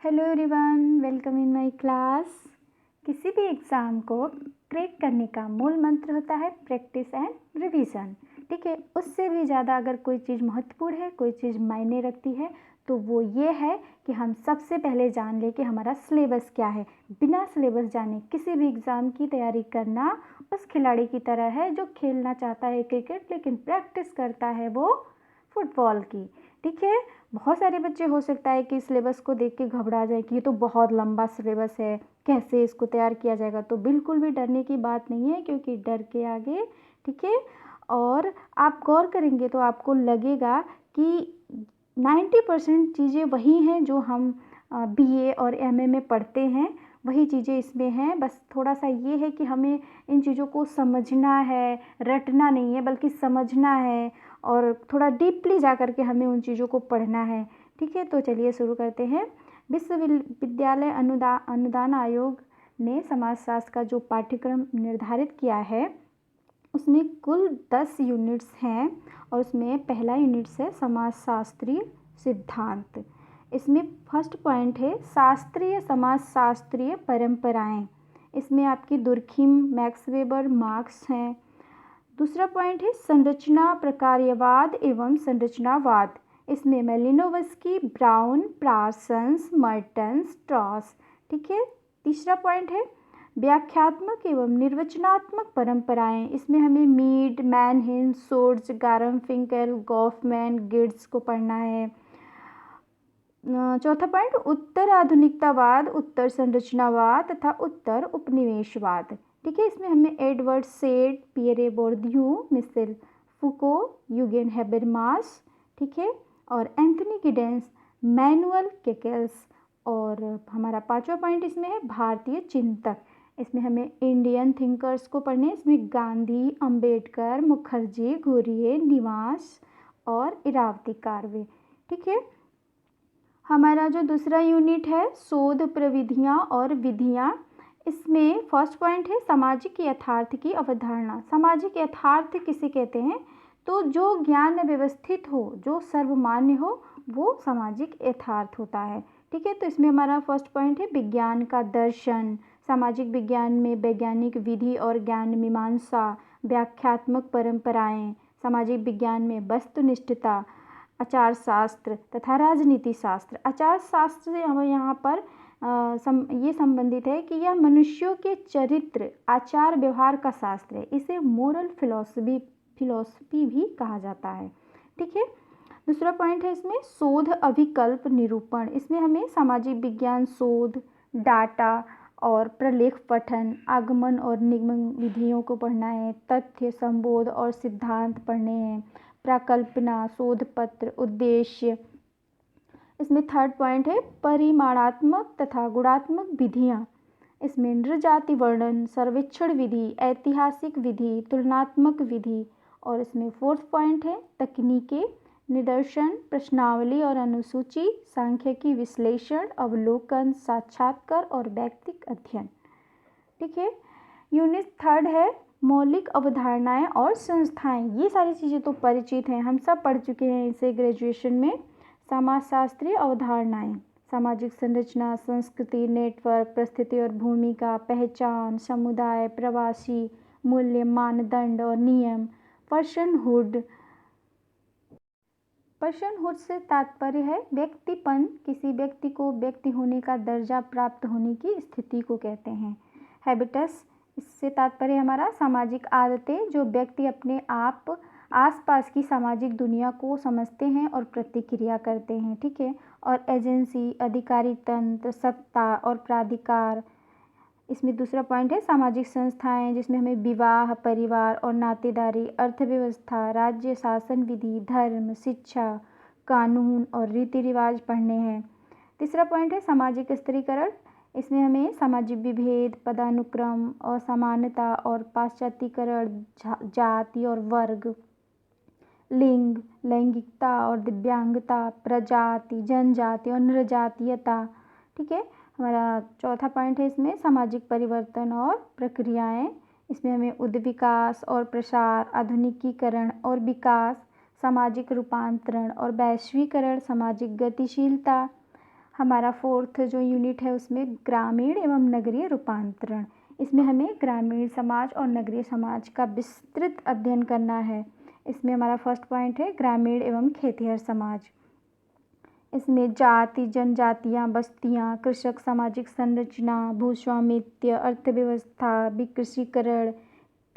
Hello everyone, welcome in my class. किसी भी exam को क्रैक करने का मूल मंत्र होता है प्रैक्टिस एंड रिवीजन। ठीक है, उससे भी ज़्यादा अगर कोई चीज़ महत्वपूर्ण है, कोई चीज़ मायने रखती है, तो वो ये है कि हम सबसे पहले जान लें कि हमारा सिलेबस क्या है। बिना सिलेबस जाने किसी भी एग्ज़ाम की तैयारी करना उस खिलाड़ी की तरह है जो खेलना चाहता है क्रिकेट लेकिन प्रैक्टिस करता है वो फुटबॉल की। ठीक है, बहुत सारे बच्चे हो सकता है कि सिलेबस को देख के घबरा जाए कि ये तो बहुत लंबा सिलेबस है, कैसे इसको तैयार किया जाएगा। तो बिल्कुल भी डरने की बात नहीं है, क्योंकि डर के आगे, ठीक है, और आप गौर करेंगे तो आपको लगेगा कि 90% चीज़ें वही हैं जो हम बीए और एमए में पढ़ते हैं, वही चीज़ें इसमें हैं। बस थोड़ा सा ये है कि हमें इन चीज़ों को समझना है, रटना नहीं है बल्कि समझना है, और थोड़ा डीपली जा कर के हमें उन चीज़ों को पढ़ना है। ठीक है, तो चलिए शुरू करते हैं। विश्वविद्यालय अनुदान आयोग ने समाजशास्त्र का जो पाठ्यक्रम निर्धारित किया है उसमें कुल 10 यूनिट्स हैं, और उसमें पहला यूनिट्स है समाजशास्त्रीय सिद्धांत। इसमें फर्स्ट पॉइंट है शास्त्रीय समाजशास्त्रीय परंपराएं। इसमें आपकी दुर्खिम, मैक्स वेबर, मार्क्स हैं। दूसरा पॉइंट है संरचना प्रकार्यवाद एवं संरचनावाद। इसमें मेलिनोवस्की, ब्राउन, पार्सन्स, मर्टन, स्ट्रॉस। ठीक है। तीसरा पॉइंट है व्याख्यात्मक एवं निर्वचनात्मक परंपराएं। इसमें हमें मीड, मैनहिन, सोर्ज, गारमफिंकेल, गॉफमैन, गिड्स को पढ़ना है। चौथा पॉइंट उत्तर आधुनिकतावाद, उत्तर संरचनावाद तथा उत्तर उपनिवेशवाद। ठीक है, इसमें हमें Edward said, Pierre बोर्दियू, Michel फुको, Eugene Habermas, ठीक है, और एंथनी गिडेंस, मैनुअल केकेल्स। और हमारा पांचवा पॉइंट इसमें है भारतीय चिंतक। इसमें हमें इंडियन थिंकर्स को पढ़ने, इसमें गांधी, अंबेडकर, मुखर्जी, घुरिये, निवास और इरावती कार्वे। ठीक है। हमारा जो दूसरा यूनिट है शोध प्रविधियाँ और विधियाँ। इसमें फर्स्ट पॉइंट है सामाजिक यथार्थ की अवधारणा। सामाजिक यथार्थ किसे कहते हैं? तो जो ज्ञान व्यवस्थित हो, जो सर्वमान्य हो, वो सामाजिक यथार्थ होता है। ठीक है, तो इसमें हमारा फर्स्ट पॉइंट है विज्ञान का दर्शन। सामाजिक विज्ञान में वैज्ञानिक विधि और ज्ञान मीमांसा, व्याख्यात्मक परंपराएं। सामाजिक विज्ञान में वस्तुनिष्ठता, आचार शास्त्र तथा राजनीति शास्त्र। आचार शास्त्र से हमें यहाँ पर ये संबंधित है कि यह मनुष्यों के चरित्र, आचार व्यवहार का शास्त्र है। इसे मोरल फिलॉसफी भी कहा जाता है। ठीक है। दूसरा पॉइंट है इसमें शोध अभिकल्प निरूपण। इसमें हमें सामाजिक विज्ञान शोध, डाटा और प्रलेख पठन, आगमन और निगमन विधियों को पढ़ना है। तथ्य, संबोध और सिद्धांत पढ़ने हैं। प्राकल्पना, शोध पत्र, उद्देश्य। इसमें थर्ड पॉइंट है परिमाणात्मक तथा गुणात्मक विधियाँ। इसमें नृजाति वर्णन, सर्वेक्षण विधि, ऐतिहासिक विधि, तुलनात्मक विधि। और इसमें फोर्थ पॉइंट है तकनीकें, निदर्शन, प्रश्नावली और अनुसूची, सांख्यिकी विश्लेषण, अवलोकन, साक्षात्कार और व्यक्तिक अध्ययन। ठीक है। यूनिट थर्ड है मौलिक अवधारणाएं और संस्थाएं। ये सारी चीज़ें तो परिचित हैं, हम सब पढ़ चुके हैं इसे ग्रेजुएशन में। समाजशास्त्रीय अवधारणाएं, सामाजिक संरचना, संस्कृति, नेटवर्क, परिस्थिति और भूमिका, पहचान, समुदाय, प्रवासी, मूल्य, मानदंड और नियम। पर्सनहुड से तात्पर्य है व्यक्तिपन। किसी व्यक्ति को व्यक्ति होने का दर्जा प्राप्त होने की स्थिति को कहते हैं। हैबिटस, इससे तात्पर्य हमारा सामाजिक आदतें, जो व्यक्ति अपने आप आसपास की सामाजिक दुनिया को समझते हैं और प्रतिक्रिया करते हैं। ठीक है। और एजेंसी, अधिकारी तंत्र, सत्ता और प्राधिकार। इसमें दूसरा पॉइंट है सामाजिक संस्थाएं, जिसमें हमें विवाह, परिवार और नातेदारी, अर्थव्यवस्था, राज्य शासन विधि, धर्म, शिक्षा, कानून और रीति रिवाज पढ़ने हैं। तीसरा पॉइंट है सामाजिक स्त्रीकरण। इसमें हमें सामाजिक विभेद, पदानुक्रम, असमानता और पाश्चात्यकरण, जाति और वर्ग, लिंग, लैंगिकता और दिव्यांगता, प्रजाति, जनजाति और नृजातीयता। ठीक है। हमारा चौथा पॉइंट है इसमें सामाजिक परिवर्तन और प्रक्रियाएं। इसमें हमें उद्विकास और प्रसार, आधुनिकीकरण और विकास, सामाजिक रूपांतरण और वैश्वीकरण, सामाजिक गतिशीलता। हमारा फोर्थ जो यूनिट है उसमें ग्रामीण एवं नगरीय रूपांतरण। इसमें हमें ग्रामीण समाज और नगरीय समाज का विस्तृत अध्ययन करना है। इसमें हमारा फर्स्ट पॉइंट है ग्रामीण एवं खेतिहर समाज। इसमें जाति, जनजातियाँ, बस्तियाँ, कृषक, सामाजिक संरचना, भूस्वामित्व, अर्थव्यवस्था, विकृषीकरण,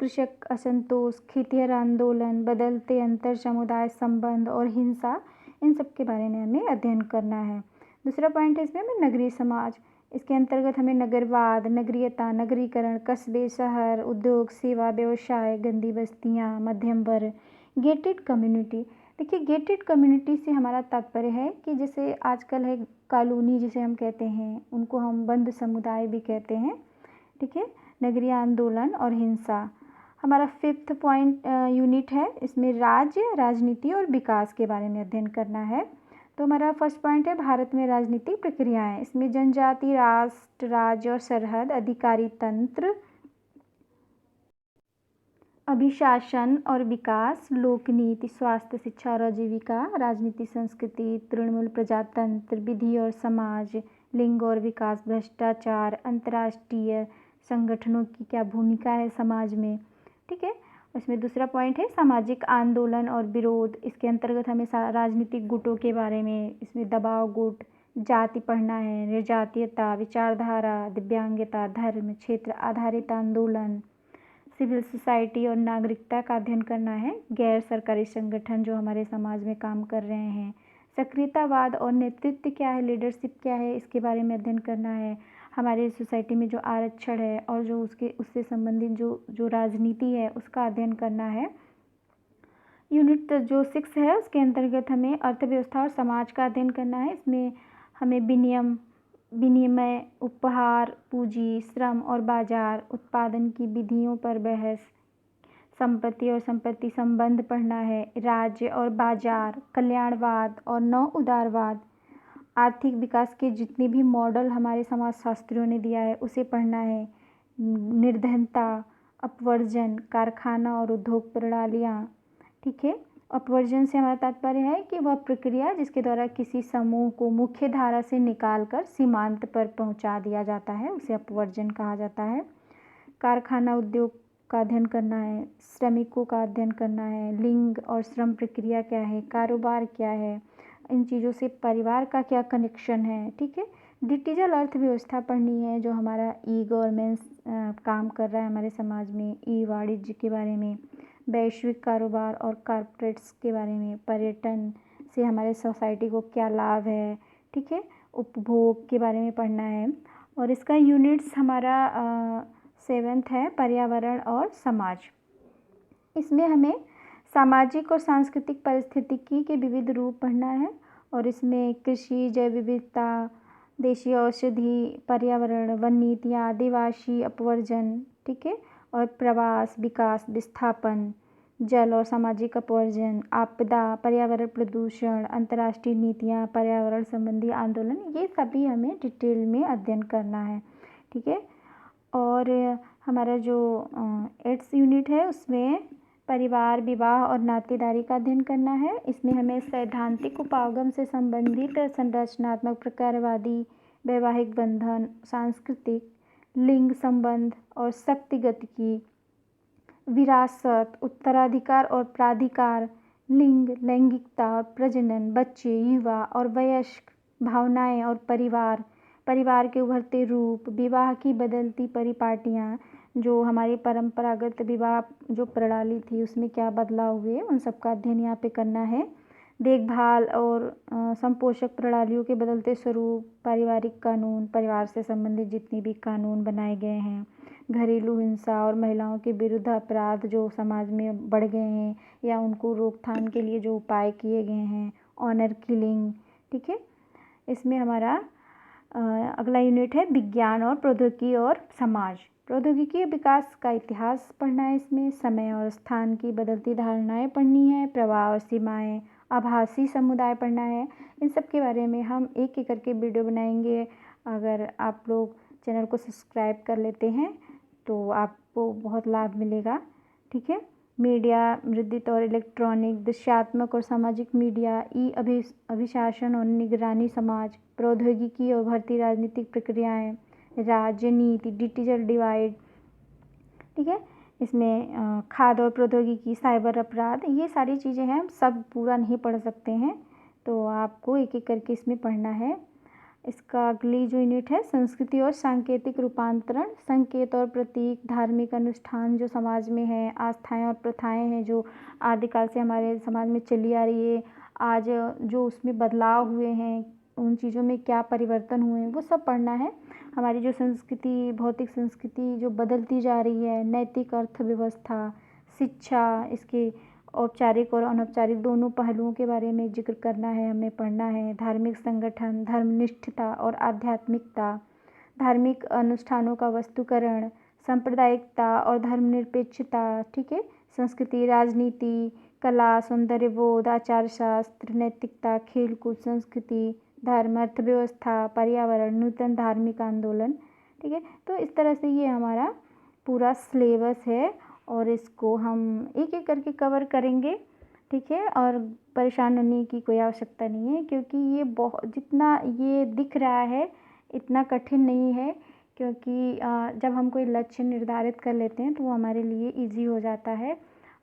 कृषक असंतोष, खेतिहर आंदोलन, बदलते अंतर समुदाय संबंध और हिंसा, इन सब के बारे में हमें अध्ययन करना है। दूसरा पॉइंट है इसमें हमें नगरीय समाज। इसके अंतर्गत हमें नगरवाद, नगरीयता, नगरीकरण, कस्बे, शहर, उद्योग, सेवा, व्यवसाय, गंदी बस्तियाँ, मध्यम वर्ग, गेटेड कम्युनिटी। देखिए, गेटेड कम्युनिटी से हमारा तात्पर्य है कि जैसे आजकल है कॉलोनी जिसे हम कहते हैं, उनको हम बंद समुदाय भी कहते हैं। ठीक है, नगरीय आंदोलन और हिंसा। हमारा फिफ्थ पॉइंट यूनिट है, इसमें राज्य, राजनीति और विकास के बारे में अध्ययन करना है। तो हमारा फर्स्ट पॉइंट है भारत में राजनीतिक प्रक्रियाएं। इसमें जनजाति, राष्ट्र, राज्य और सरहद, अधिकारी तंत्र, अभिशासन और विकास, लोकनीति, स्वास्थ्य, शिक्षा और आजीविका, राजनीति, संस्कृति, तृणमूल प्रजातंत्र, विधि और समाज, लिंग और विकास, भ्रष्टाचार, अंतर्राष्ट्रीय संगठनों की क्या भूमिका है समाज में। ठीक है, उसमें दूसरा पॉइंट है सामाजिक आंदोलन और विरोध। इसके अंतर्गत हमें राजनीतिक गुटों के बारे में, इसमें दबाव गुट, जाति पढ़ना है, निर्जातीयता, विचारधारा, दिव्यांगता, धर्म, क्षेत्र आधारित आंदोलन, सिविल सोसाइटी और नागरिकता का अध्ययन करना है। गैर सरकारी संगठन जो हमारे समाज में काम कर रहे हैं, सक्रियतावाद और नेतृत्व क्या है, लीडरशिप क्या है, इसके बारे में अध्ययन करना है। हमारे सोसाइटी में जो आरक्षण है और जो उससे संबंधित जो राजनीति है उसका अध्ययन करना है। यूनिट जो 6 है उसके अंतर्गत हमें अर्थव्यवस्था और समाज का अध्ययन करना है। इसमें हमें विनिमय, उपहार, पूंजी, श्रम और बाजार, उत्पादन की विधियों पर बहस, संपत्ति और संपत्ति संबंध पढ़ना है, राज्य और बाजार, कल्याणवाद और नव उदारवाद, आर्थिक विकास के जितने भी मॉडल हमारे समाजशास्त्रियों ने दिया है उसे पढ़ना है, निर्धनता, अपवर्जन, कारखाना और उद्योग प्रणालियाँ। ठीक है, अपवर्जन से हमारा तात्पर्य है कि वह प्रक्रिया जिसके द्वारा किसी समूह को मुख्य धारा से निकालकर सीमांत पर पहुंचा दिया जाता है उसे अपवर्जन कहा जाता है। कारखाना उद्योग का अध्ययन करना है, श्रमिकों का अध्ययन करना है, लिंग और श्रम प्रक्रिया क्या है, कारोबार क्या है, इन चीज़ों से परिवार का क्या कनेक्शन है। ठीक है, डिजिटल अर्थव्यवस्था पढ़नी है जो हमारा ई गवर्नेंस काम कर रहा है हमारे समाज में, ई वाणिज्य के बारे में, वैश्विक कारोबार और कॉर्पोरेट्स के बारे में, पर्यटन से हमारे सोसाइटी को क्या लाभ है। ठीक है, उपभोग के बारे में पढ़ना है। और इसका यूनिट्स हमारा 7th है पर्यावरण और समाज। इसमें हमें सामाजिक और सांस्कृतिक परिस्थितिकी के विविध रूप पढ़ना है और इसमें कृषि, जैव विविधता, देशी औषधि, पर्यावरण, वन नीतियाँ, आदिवासी अपवर्जन। ठीक है, और प्रवास, विकास, विस्थापन, जल और सामाजिक अपवर्जन, आपदा, पर्यावरण प्रदूषण, अंतर्राष्ट्रीय नीतियाँ, पर्यावरण संबंधी आंदोलन, ये सभी हमें डिटेल में अध्ययन करना है। ठीक है, और हमारा जो 8th यूनिट है उसमें परिवार, विवाह और नातेदारी का अध्ययन करना है। इसमें हमें सैद्धांतिक उपागम से संबंधित संरचनात्मक, प्रकारवादी, वैवाहिक बंधन, सांस्कृतिक, लिंग संबंध और शक्ति गतिकी, विरासत, उत्तराधिकार और प्राधिकार, लिंग, लैंगिकता और प्रजनन, बच्चे, युवा और वयस्क, भावनाएं और परिवार के उभरते रूप, विवाह की बदलती परिपाटियाँ, जो हमारी परंपरागत विवाह जो प्रणाली थी उसमें क्या बदलाव हुए, उन सब का अध्ययन यहाँ पे करना है। देखभाल और संपोषक प्रणालियों के बदलते स्वरूप, पारिवारिक कानून, परिवार से संबंधित जितने भी कानून बनाए गए हैं, घरेलू हिंसा और महिलाओं के विरुद्ध अपराध जो समाज में बढ़ गए हैं या उनको रोकथाम के लिए जो उपाय किए गए हैं, ऑनर किलिंग। ठीक है, इसमें हमारा अगला यूनिट है विज्ञान और प्रौद्योगिकी और समाज। प्रौद्योगिकी विकास का इतिहास पढ़ना है। इसमें समय और स्थान की बदलती धारणाएं पढ़नी है, प्रवाह और सीमाएं, आभासी समुदाय पढ़ना है। इन सब के बारे में हम एक एक करके वीडियो बनाएंगे। अगर आप लोग चैनल को सब्सक्राइब कर लेते हैं तो आपको बहुत लाभ मिलेगा। ठीक है, मीडिया, मुद्रित और इलेक्ट्रॉनिक, दृश्यात्मक और सामाजिक मीडिया, अभिशासन और निगरानी समाज, प्रौद्योगिकी और बढ़ती राजनीतिक प्रक्रियाएं, राजनीति, डिजिटल डिवाइड, ठीक है। इसमें खाद्य और प्रौद्योगिकी, साइबर अपराध, ये सारी चीज़ें हैं। हम सब पूरा नहीं पढ़ सकते हैं, तो आपको एक एक करके इसमें पढ़ना है। इसका अगली जो यूनिट है, संस्कृति और सांकेतिक रूपांतरण, संकेत और प्रतीक, धार्मिक अनुष्ठान जो समाज में है, आस्थाएं और प्रथाएं हैं जो आदिकाल से हमारे समाज में चली आ रही है, आज जो उसमें बदलाव हुए हैं, उन चीज़ों में क्या परिवर्तन हुए हैं, वो सब पढ़ना है। हमारी जो संस्कृति, भौतिक संस्कृति जो बदलती जा रही है, नैतिक अर्थव्यवस्था, शिक्षा, इसके औपचारिक और अनौपचारिक दोनों पहलुओं के बारे में जिक्र करना है, हमें पढ़ना है। धार्मिक संगठन, धर्मनिष्ठता और आध्यात्मिकता, धार्मिक अनुष्ठानों का वस्तुकरण, सांप्रदायिकता और धर्मनिरपेक्षता, ठीक है। संस्कृति, राजनीति, कला, सौंदर्यबोध, आचार शास्त्र, नैतिकता, खेलकूद, संस्कृति, धर्म, अर्थव्यवस्था, पर्यावरण, नूतन धार्मिक आंदोलन, ठीक है। तो इस तरह से ये हमारा पूरा सिलेबस है और इसको हम एक एक करके कवर करेंगे, ठीक है। और परेशान होने की कोई आवश्यकता नहीं है, क्योंकि ये बहुत, जितना ये दिख रहा है इतना कठिन नहीं है, क्योंकि जब हम कोई लक्ष्य निर्धारित कर लेते हैं तो वो हमारे लिए इजी हो जाता है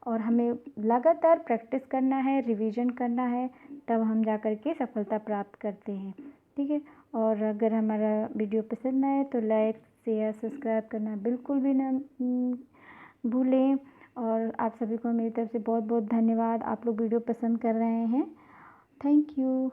और हमें लगातार प्रैक्टिस करना है, रिवीजन करना है, तब हम जा कर के सफलता प्राप्त करते हैं, ठीक है। और अगर हमारा वीडियो पसंद आए तो लाइक, शेयर, सब्सक्राइब करना बिल्कुल भी ना भूलें। और आप सभी को मेरी तरफ से बहुत बहुत धन्यवाद। आप लोग वीडियो पसंद कर रहे हैं, थैंक यू।